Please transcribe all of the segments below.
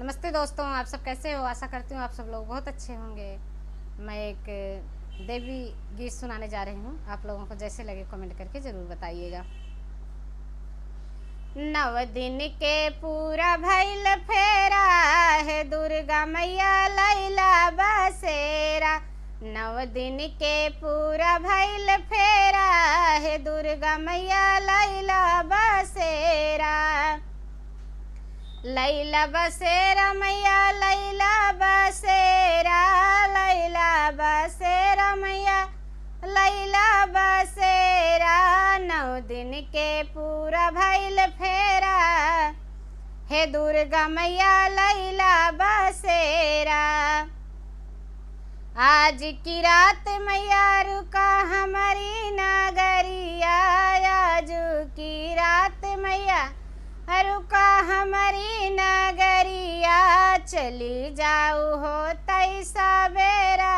नमस्ते दोस्तों, आप सब कैसे हो। आशा करती हूँ आप सब लोग बहुत अच्छे होंगे। मैं एक देवी गीत सुनाने जा रही हूँ। आप लोगों को जैसे लगे कमेंट करके ज़रूर बताइएगा। नव दिन के पूरा भइल फेरा है, दुर्गा मैया लैला बसेरा। नव दिन के पूरा भइल फेरा है, दुर्गा मैया लैला बसेरा। लैला बसेरा मैया लैला बसेरा, लैला बसेरा मैया लैला बसेरा। 9 दिन के पूरा भइल फेरा हे, दुर्गा मैया लैला बसेरा। आज की रात मैया रुका हमारी नगरिया, आज की रात मैया रुका हमारी नगरिया। चली जाऊ हो तई सवेरा,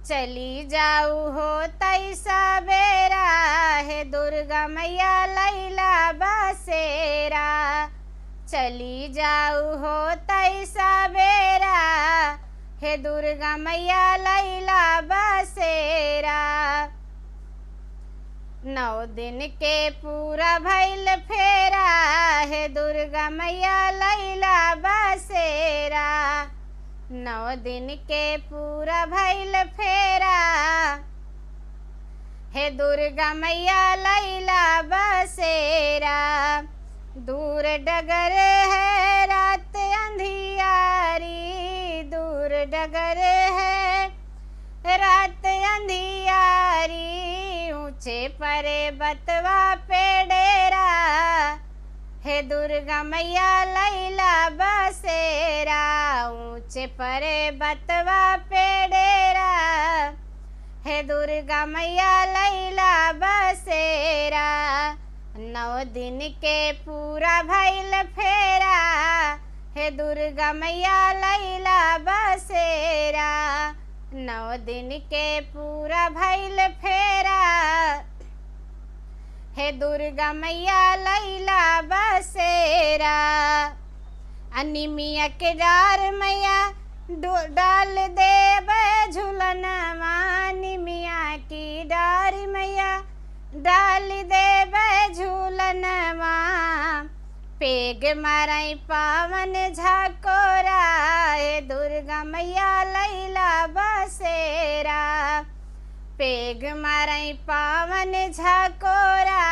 चली जाऊ हो तई सवेरा हे, दुर्गा मैया लैला बसेरा। चली जाऊ हो तई सवेरा हे, दुर्गा मैया लैला बसेरा। 9 दिन के पूरा भइल फेरा है, दुर्गा मैया लैला बसेरा। 9 दिन के पूरा भइल फेरा हे, दुर्गा मैया लैला बसेरा। दूर डगर है रात अंधियारी, दूर डगर है रात अंधियारी। ऊंचे परे बतवा पे डेरा हे, दुर्गा मैया लैला बसेरा। ऊंचे परे बतवा पे डेरा हे, दुर्गा मैया लैला बसेरा। 9 दिन के पूरा भइल फेरा हे, दुर्गा मैया लैला बसेरा। 9 दिन के पूरा भइल फेरा हे, दुर्गा मैया लैला बसेरा। निमिया के डार मैया डाल देबे झूलनवा, निमिया की डार मैया डाल देबे झूलनवा। पेग मारई पावन झकोरा हे, दुर्गा मैया लैला बसेरा। पेग मारई पावन झकोरा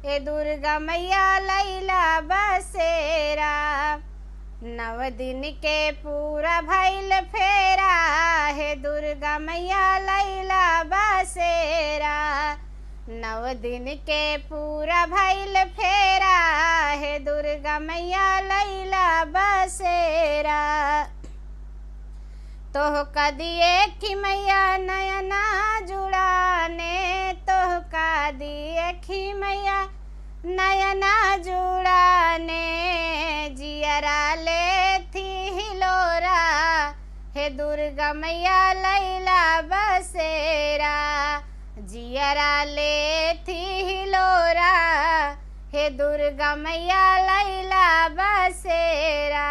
हे, दुर्गा मैया लैला बसेरा। 9 दिन के पूरा भइल फेरा हे, दुर्गा मैया लैला बसेरा। 9 दिन के पूरा भइल फेरा हे, दुर्गा मैया लैला बसेरा। तोहका दिए कि मैया नयना जुड़ाने, तोहका दिए कि मैया नयना जुड़ाने। जियरा ले थी हिलोरा हे, दुर्गा मैया लैला बसेरा। जियरा ले थी हिलोरा हे, दुर्गा मैया लैला बसेरा।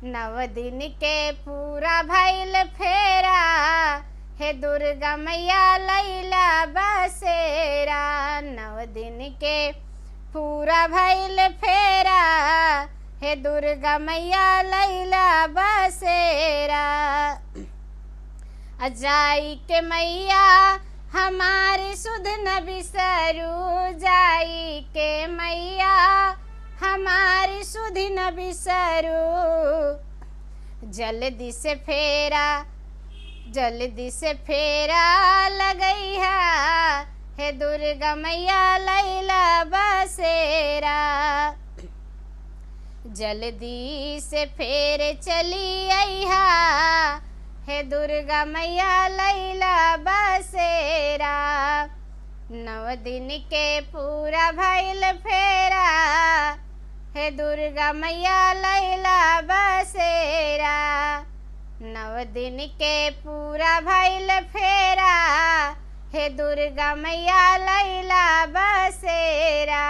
9 दिन के पूरा भइल फेरा हे, दुर्गा मैया लैला बसेरा। 9 दिन के पूरा भइल फेरा हे, दुर्गा मैया लैला बसेरा। जाई के मैया हमारी सुध न बिसरू, जाई के मैया हमारी सुध न बिसरू। जल्दी से फेरा, जल्दी से फेरा लगैहा हे, दुर्गा मैया लैला बसेरा। जल्दी से फेर चली आइहा हे, दुर्गा मैया लैला बसेरा। 9 दिन के पूरा भइल फेरा हे, दुर्गा मैया लैला बसेरा। 9 दिन के पूरा भइल फेरा हे, दुर्गा मैया लैला बसेरा।